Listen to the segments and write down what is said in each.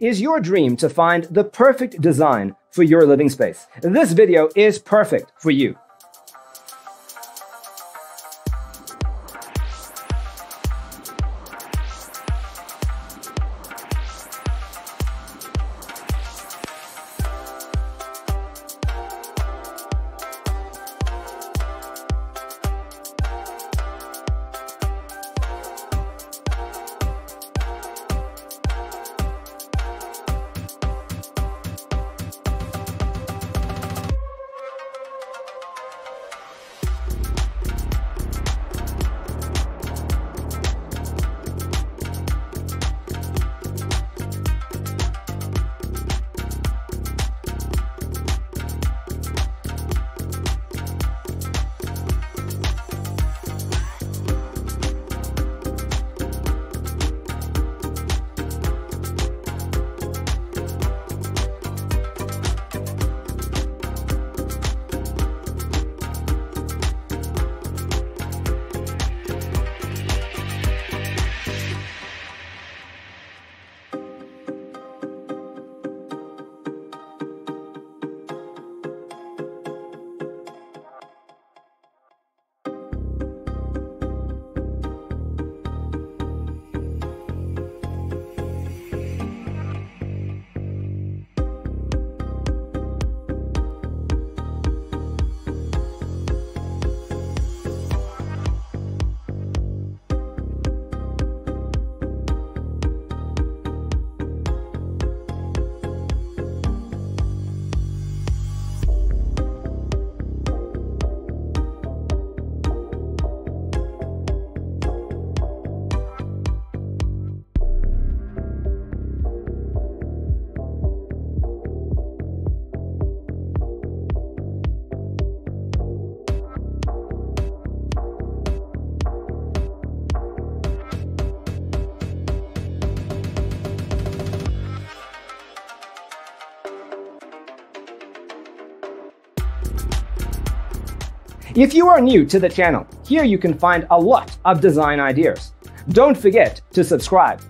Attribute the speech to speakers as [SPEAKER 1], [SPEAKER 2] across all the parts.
[SPEAKER 1] Is your dream to find the perfect design for your living space? This video is perfect for you. If you are new to the channel, here you can find a lot of design ideas. Don't forget to subscribe.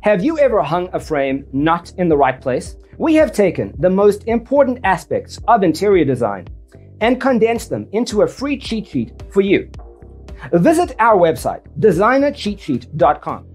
[SPEAKER 1] Have you ever hung a frame not in the right place? We have taken the most important aspects of interior design and condensed them into a free cheat sheet for you. Visit our website, designercheatsheet.com.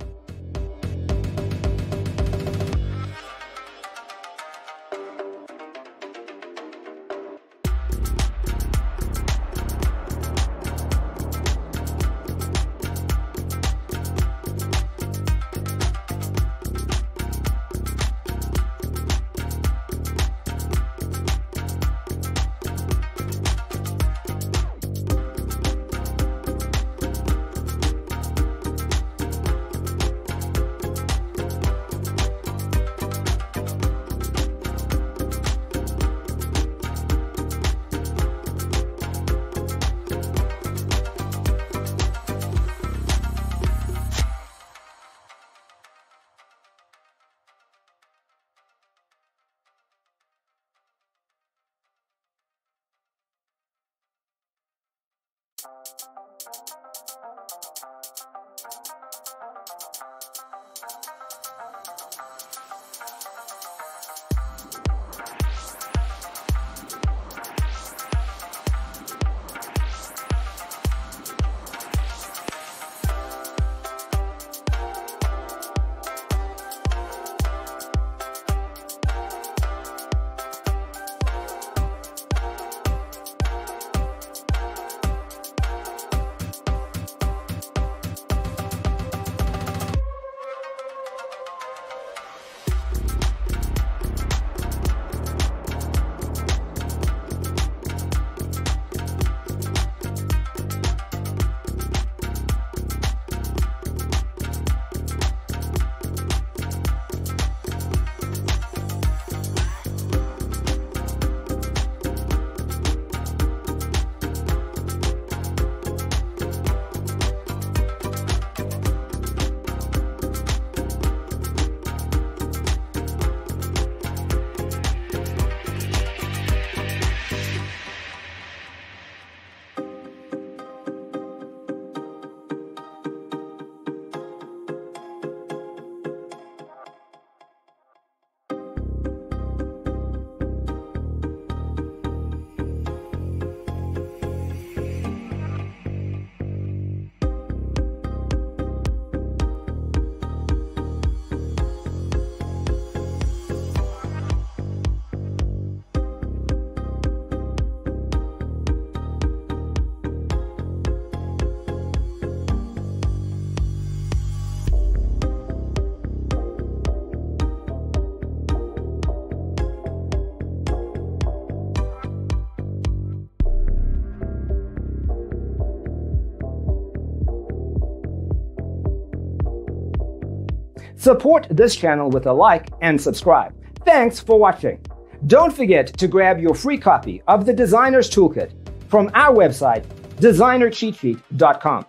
[SPEAKER 2] Support this channel with a like and subscribe. Thanks for watching. Don't forget to grab your free copy of the Designer's Toolkit from our website, designercheatsheet.com.